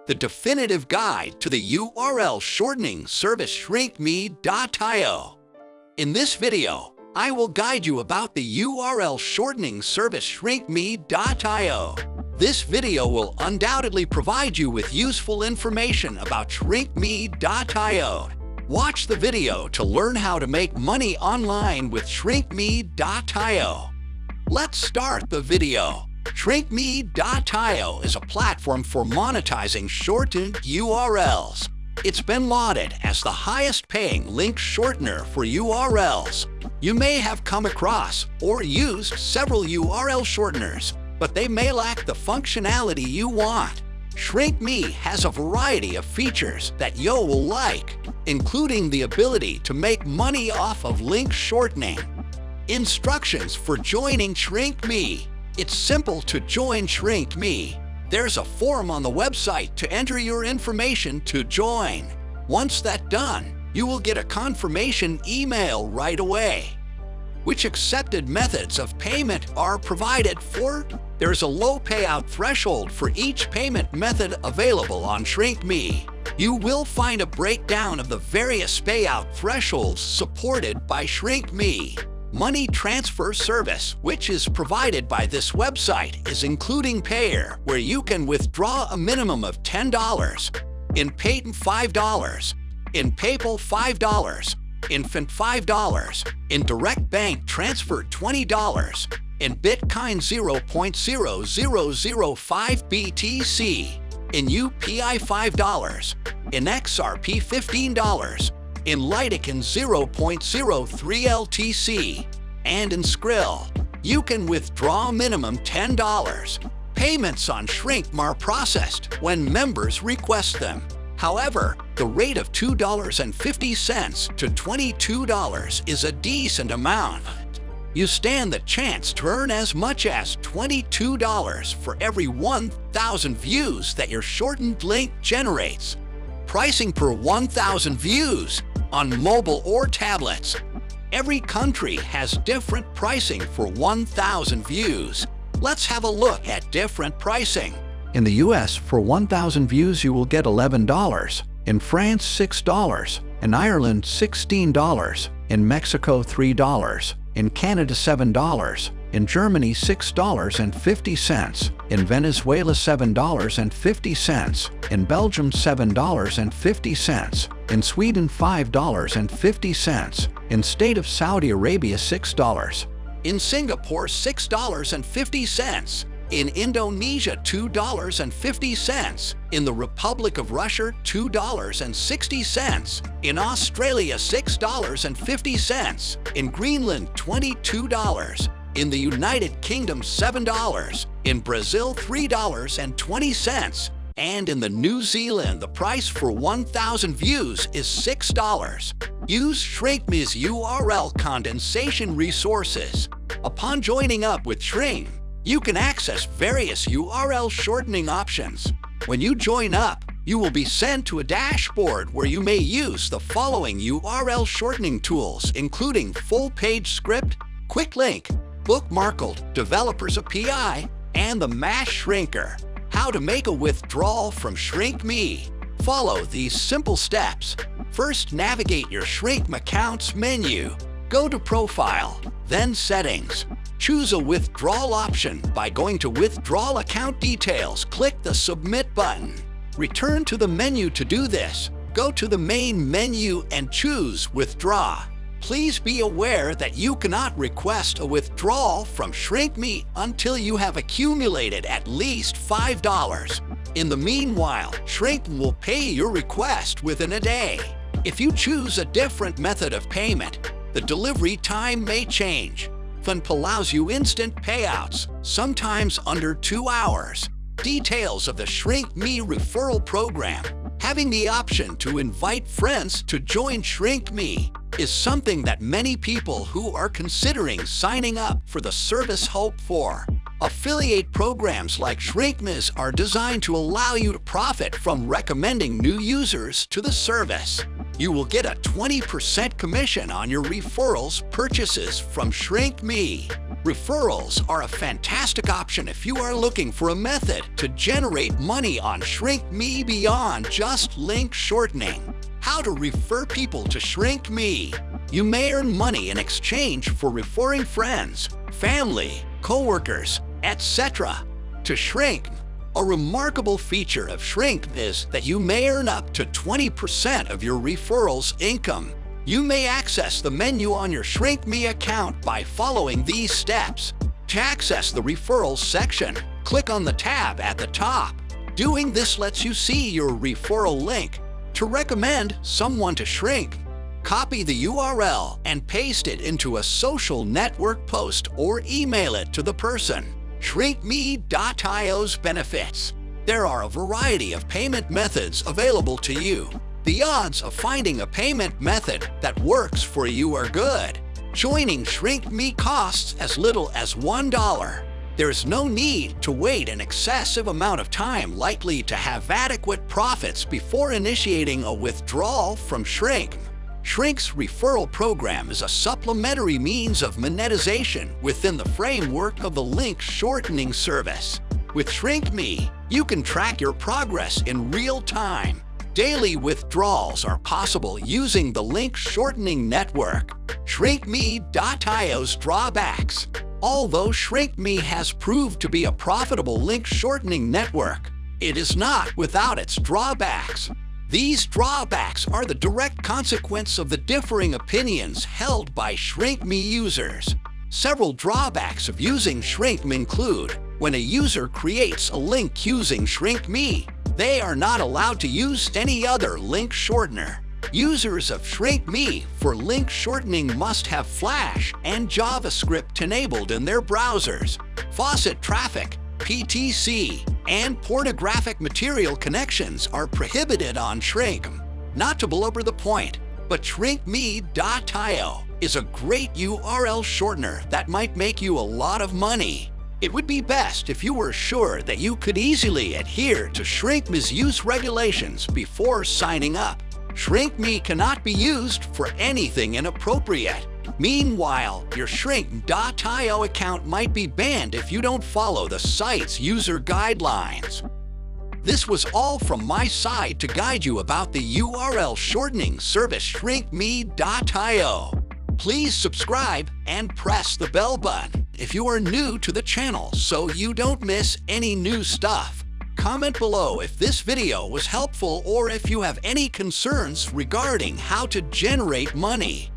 the definitive guide to the URL shortening service shrinkme.io. In this video, I will guide you about the URL shortening service shrinkme.io. This video will undoubtedly provide you with useful information about shrinkme.io. Watch the video to learn how to make money online with shrinkme.io. Let's start the video. shrinkme.io is a platform for monetizing shortened URLs. It's been lauded as the highest-paying link shortener for URLs. You may have come across or used several URL shorteners, but they may lack the functionality you want. ShrinkMe has a variety of features that you will like, including the ability to make money off of link shortening. Instructions for joining ShrinkMe. It's simple to join ShrinkMe. There's a form on the website to enter your information to join. Once that's done, you will get a confirmation email right away. Which accepted methods of payment are provided for? There's a low payout threshold for each payment method available on ShrinkMe. You will find a breakdown of the various payout thresholds supported by ShrinkMe. Money transfer service, which is provided by this website, is including Payer, where you can withdraw a minimum of $10, in Payton $5, in PayPal $5, in Fint $5, in Direct Bank Transfer $20, in Bitcoin 0.0005 BTC, in UPI $5, in XRP $15, in Litecoin 0.03 LTC, and in Skrill. You can withdraw a minimum $10. Payments on Shrinkme are processed when members request them. However, the rate of $2.50 to $22 is a decent amount. You stand the chance to earn as much as $22 for every 1,000 views that your shortened link generates. Pricing per 1,000 views on mobile or tablets. Every country has different pricing for 1,000 views. Let's have a look at different pricing. In the US, for 1,000 views you will get $11, in France $6, in Ireland $16, in Mexico $3, in Canada $7, in Germany $6.50, in Venezuela $7.50, in Belgium $7.50, in Sweden $5.50, in State of Saudi Arabia $6, in Singapore $6.50, in Indonesia $2.50, in the Republic of Russia $2.60, in Australia $6.50, in Greenland $22, in the United Kingdom $7, in Brazil $3.20, and in the New Zealand the price for 1,000 views is $6. Use ShrinkMe's URL condensation resources. Upon joining up with Shrink, you can access various URL shortening options. When you join up, you will be sent to a dashboard where you may use the following URL shortening tools, including full-page script, quick link, bookmarked, developer's API, and the mass shrinker. How to make a withdrawal from ShrinkMe. Follow these simple steps. First, navigate your Shrinkme account's menu. Go to Profile, then Settings. Choose a withdrawal option by going to Withdrawal Account Details. Click the Submit button. Return to the menu to do this. Go to the main menu and choose Withdraw. Please be aware that you cannot request a withdrawal from ShrinkMe until you have accumulated at least $5. In the meanwhile, ShrinkMe will pay your request within a day. If you choose a different method of payment, the delivery time may change. Fint allows you instant payouts, sometimes under 2 hours. Details of the ShrinkMe referral program. Having the option to invite friends to join ShrinkMe is something that many people who are considering signing up for the service hope for. Affiliate programs like ShrinkMe's are designed to allow you to profit from recommending new users to the service. You will get a 20% commission on your referrals purchases from ShrinkMe. Referrals are a fantastic option if you are looking for a method to generate money on ShrinkMe beyond just link shortening. How to refer people to ShrinkMe. You may earn money in exchange for referring friends, family, coworkers, etc. to ShrinkMe. A remarkable feature of ShrinkMe is that you may earn up to 20% of your referrals' income. You may access the menu on your ShrinkMe account by following these steps. To access the referrals section, click on the tab at the top. Doing this lets you see your referral link. To recommend someone to ShrinkMe, copy the URL and paste it into a social network post or email it to the person. ShrinkMe.io's benefits. There are a variety of payment methods available to you. The odds of finding a payment method that works for you are good. Joining ShrinkMe costs as little as $1. There's no need to wait an excessive amount of time likely to have adequate profits before initiating a withdrawal from ShrinkMe. ShrinkMe's referral program is a supplementary means of monetization within the framework of the link shortening service. With ShrinkMe, you can track your progress in real time. Daily withdrawals are possible using the link shortening network. ShrinkMe.io's drawbacks. Although ShrinkMe has proved to be a profitable link shortening network, it is not without its drawbacks. These drawbacks are the direct consequence of the differing opinions held by ShrinkMe users. Several drawbacks of using ShrinkMe include: when a user creates a link using ShrinkMe, they are not allowed to use any other link shortener. Users of ShrinkMe for link shortening must have Flash and JavaScript enabled in their browsers. Faucet traffic, PTC, and pornographic material connections are prohibited on ShrinkMe. Not to belabor the point, but ShrinkMe.io is a great URL shortener that might make you a lot of money. It would be best if you were sure that you could easily adhere to ShrinkMe's use regulations before signing up. ShrinkMe cannot be used for anything inappropriate. Meanwhile, your ShrinkMe.io account might be banned if you don't follow the site's user guidelines. This was all from my side to guide you about the URL shortening service ShrinkMe.io. Please subscribe and press the bell button if you are new to the channel so you don't miss any new stuff. Comment below if this video was helpful or if you have any concerns regarding how to generate money.